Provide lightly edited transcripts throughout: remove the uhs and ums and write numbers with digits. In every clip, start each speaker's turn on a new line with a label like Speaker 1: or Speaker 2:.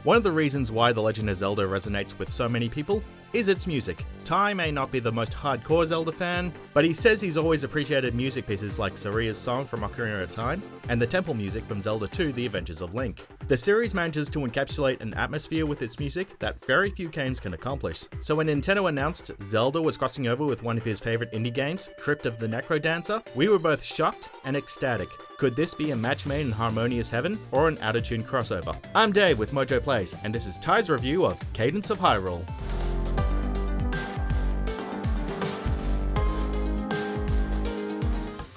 Speaker 1: One of the reasons why The Legend of Zelda resonates with so many people is its music. Ty may not be the most hardcore Zelda fan, but he says he's always appreciated music pieces like Saria's song from Ocarina of Time and the temple music from Zelda 2: The Adventures of Link. The series manages to encapsulate an atmosphere with its music that very few games can accomplish. So when Nintendo announced Zelda was crossing over with one of his favorite indie games, Crypt of the NecroDancer, we were both shocked and ecstatic. Could this be a match made in harmonious heaven or an out-of-tune crossover? I'm Dave with MojoPlays, and this is Ty's review of Cadence of Hyrule.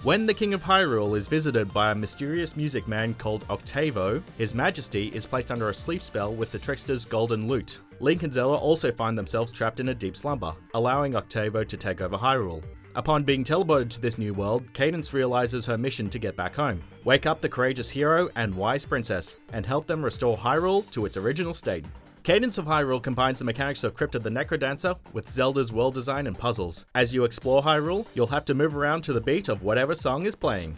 Speaker 1: When the King of Hyrule is visited by a mysterious music man called Octavo, His Majesty is placed under a sleep spell with the trickster's golden lute. Link and Zelda also find themselves trapped in a deep slumber, allowing Octavo to take over Hyrule. Upon being teleported to this new world, Cadence realizes her mission to get back home, wake up the courageous hero and wise princess, and help them restore Hyrule to its original state. Cadence of Hyrule combines the mechanics of Crypt of the NecroDancer with Zelda's world design and puzzles. As you explore Hyrule, you'll have to move around to the beat of whatever song is playing.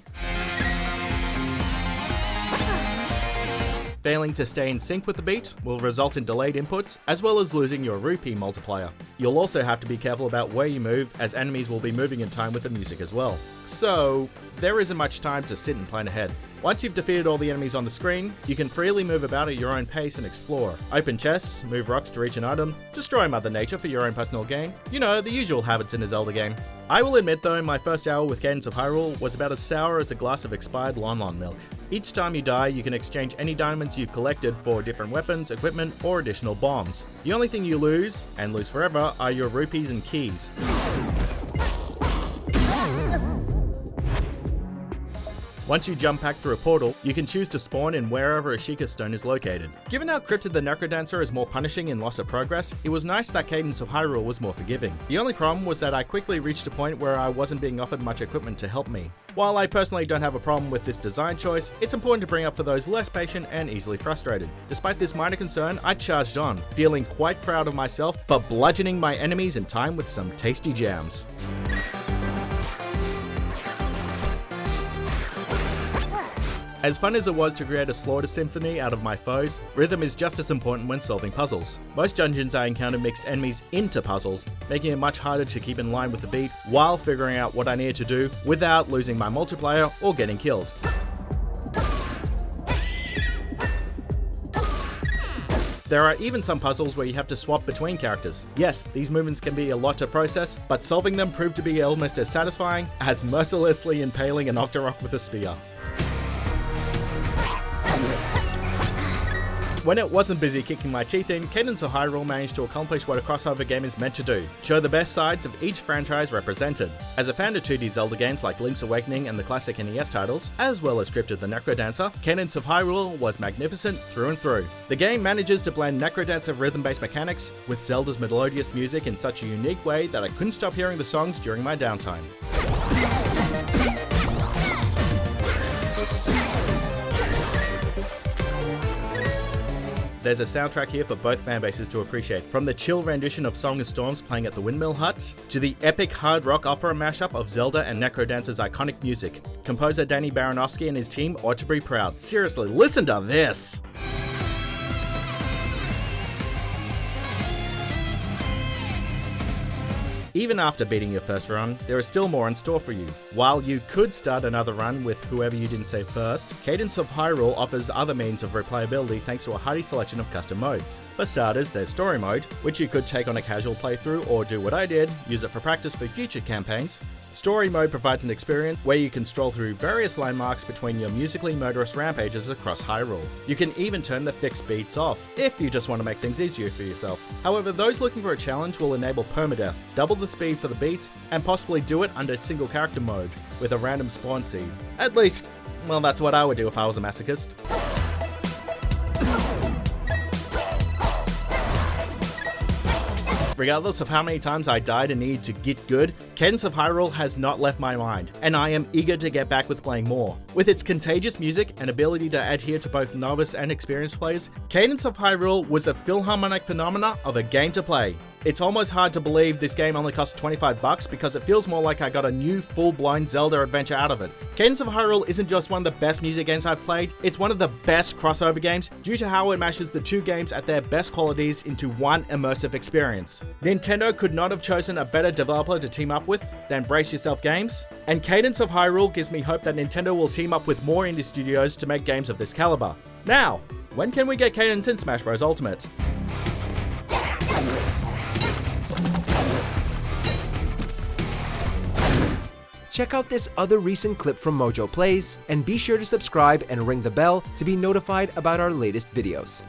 Speaker 1: Failing to stay in sync with the beat will result in delayed inputs, as well as losing your rupee multiplier. You'll also have to be careful about where you move, as enemies will be moving in time with the music as well. So, there isn't much time to sit and plan ahead. Once you've defeated all the enemies on the screen, you can freely move about at your own pace and explore. Open chests, move rocks to reach an item, destroy Mother Nature for your own personal gain. You know, the usual habits in a Zelda game. I will admit though, my first hour with Cadence of Hyrule was about as sour as a glass of expired Lon Lon milk. Each time you die, you can exchange any diamonds you've collected for different weapons, equipment, or additional bombs. The only thing you lose, and lose forever, are your rupees and keys. Once you jump back through a portal, you can choose to spawn in wherever a Sheikah stone is located. Given how Crypt of the NecroDancer is more punishing in loss of progress, it was nice that Cadence of Hyrule was more forgiving. The only problem was that I quickly reached a point where I wasn't being offered much equipment to help me. While I personally don't have a problem with this design choice, it's important to bring up for those less patient and easily frustrated. Despite this minor concern, I charged on, feeling quite proud of myself for bludgeoning my enemies in time with some tasty jams. As fun as it was to create a slaughter symphony out of my foes, rhythm is just as important when solving puzzles. Most dungeons I encountered mixed enemies into puzzles, making it much harder to keep in line with the beat while figuring out what I needed to do without losing my multiplier or getting killed. There are even some puzzles where you have to swap between characters. Yes, these movements can be a lot to process, but solving them proved to be almost as satisfying as mercilessly impaling an Octorok with a spear. When it wasn't busy kicking my teeth in, Cadence of Hyrule managed to accomplish what a crossover game is meant to do: show the best sides of each franchise represented. As a fan of 2D Zelda games like Link's Awakening and the classic NES titles, as well as Crypt of the NecroDancer, Cadence of Hyrule was magnificent through and through. The game manages to blend NecroDancer rhythm-based mechanics with Zelda's melodious music in such a unique way that I couldn't stop hearing the songs during my downtime. There's a soundtrack here for both fanbases to appreciate, from the chill rendition of Song of Storms playing at the Windmill Hut, to the epic hard rock opera mashup of Zelda and NecroDancer's iconic music. Composer Danny Baranowski and his team ought to be proud. Seriously, listen to this! Even after beating your first run, there is still more in store for you. While you could start another run with whoever you didn't save first, Cadence of Hyrule offers other means of replayability thanks to a hearty selection of custom modes. For starters, there's Story Mode, which you could take on a casual playthrough or do what I did, use it for practice for future campaigns. Story Mode provides an experience where you can stroll through various landmarks between your musically murderous rampages across Hyrule. You can even turn the fixed beats off, if you just want to make things easier for yourself. However, those looking for a challenge will enable permadeath, double the speed for the beats, and possibly do it under single character mode, with a random spawn seed. At least, well, that's what I would do if I was a masochist. Regardless of how many times I died and needed to get good, Cadence of Hyrule has not left my mind, and I am eager to get back with playing more. With its contagious music and ability to adhere to both novice and experienced players, Cadence of Hyrule was a Philharmonic phenomena of a game to play. It's almost hard to believe this game only cost $25 because it feels more like I got a new full-blown Zelda adventure out of it. Cadence of Hyrule isn't just one of the best music games I've played, it's one of the best crossover games due to how it mashes the two games at their best qualities into one immersive experience. Nintendo could not have chosen a better developer to team up with than Brace Yourself Games, and Cadence of Hyrule gives me hope that Nintendo will team up with more indie studios to make games of this caliber. Now, when can we get Cadence in Smash Bros. Ultimate?
Speaker 2: Check out this other recent clip from MojoPlays, and be sure to subscribe and ring the bell to be notified about our latest videos.